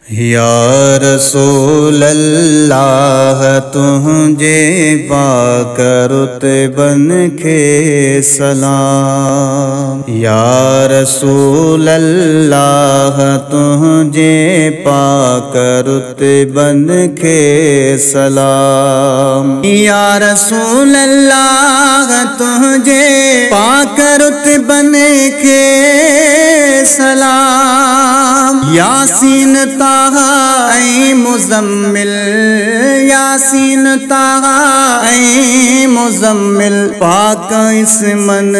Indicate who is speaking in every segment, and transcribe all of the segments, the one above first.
Speaker 1: या रसूल अल्लाह तुझे पाकर रुतबन के सलाम। या रसूल अल्लाह तुझे पाकर रुतबन के सलाम। या रसूल अल्लाह तुझे पाकर रुतबन के सलाम। यासीन ताहा ऐ मुज़म्मिल, यासीन ताहा ऐ मुज़म्मिल, पाक इस मन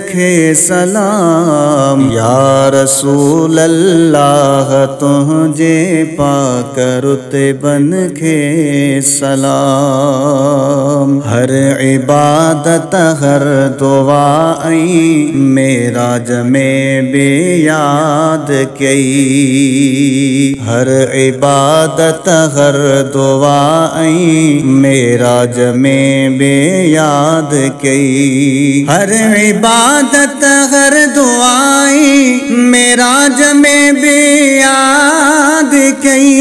Speaker 1: के सलाम। या रसूल अल्लाह तुझे पाक रुतबन के सलाम। हर इबादत हर दुआ ऐ मेराज में बेयाद कई। हर इबादत हर दुआ ऐ मेराज में बेयाद कई। हर इबादत हर दुआ ऐ मेराज में बेयाद कई।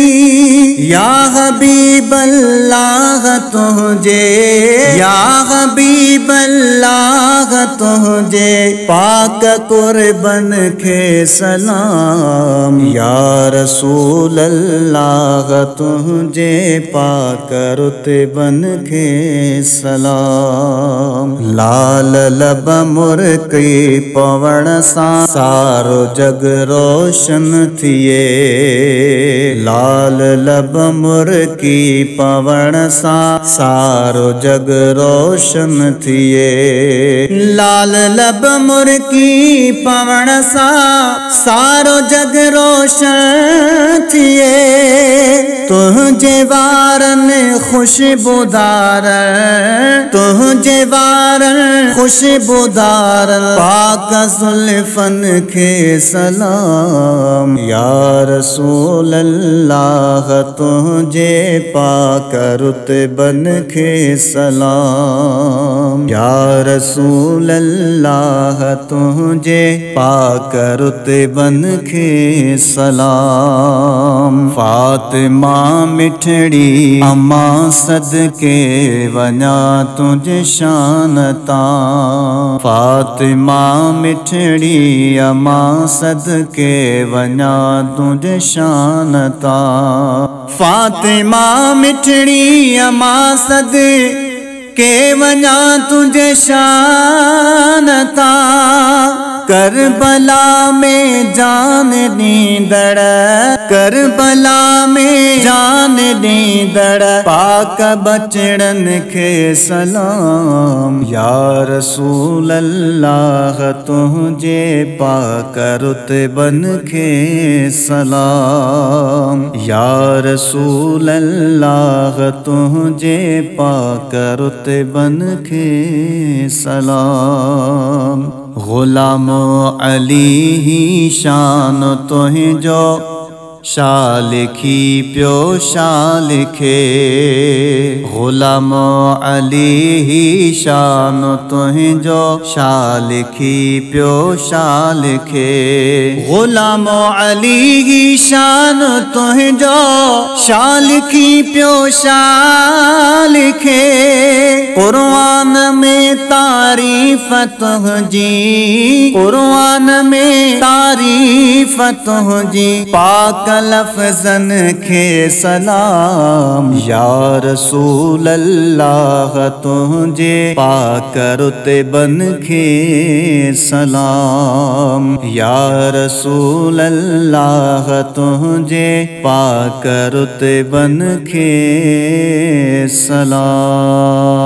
Speaker 1: या हबीब अल्लाह तुझे, या हबीब अल्लाह तुझे पाक कुर्बन के सलाम। या रसूल अल्लाह तुझे पाक रुतबन के सलाम। लाल लब मुर्की पवण सा सारो जग रोशन थिए। लाल लब मुर्की पवण सा सारो जग रोशन थिए। लाल लब मुर्की पवण सा सारो जग रोशन थिए। तुझे वारन खुशबूदार, तुझे वारन खुशबूदार पाक जुल्फन के सलाम। या रसूल अल्लाह तुझे पाक रुतबन के सलाम। या रसूल अल्लाह तुझे पाक रुतबन के सलाम। फातिमा मिठड़ी अम्मा सदके वञा तुझे शानता। फातिमा मिठड़ी अम्मा सदके वञा तुझे शानता। फातिमा मिठड़ी अम्मा सदके वञा तुझे शानता। करबला में जान दीदड़, करबला में जान दीदड़ पाक बचड़न के सलाम। या रसूल अल्लाह तुझे पाक रुतबन के सलाम। या रसूल अल्लाह तुझे पाक रुतबन के सलाम। गुलाम अली ही शान तुहि जो शालिखी प्यो शालिखे। गुलाम अली ही शान तुहि जो शालिखी प्यो शालिखे। गुलाम अली ही शान तुहि जो शालिखी प्यो शालिखे। कुरान में तारीफ तुझी, कुरान में तारीफ तुझी पाक लफ्ज़न के सलाम। या रसूल अल्लाह तुझे पाक रुतबन के सलाम। या रसूल अल्लाह तुझे पाक रुतबन के सलाम।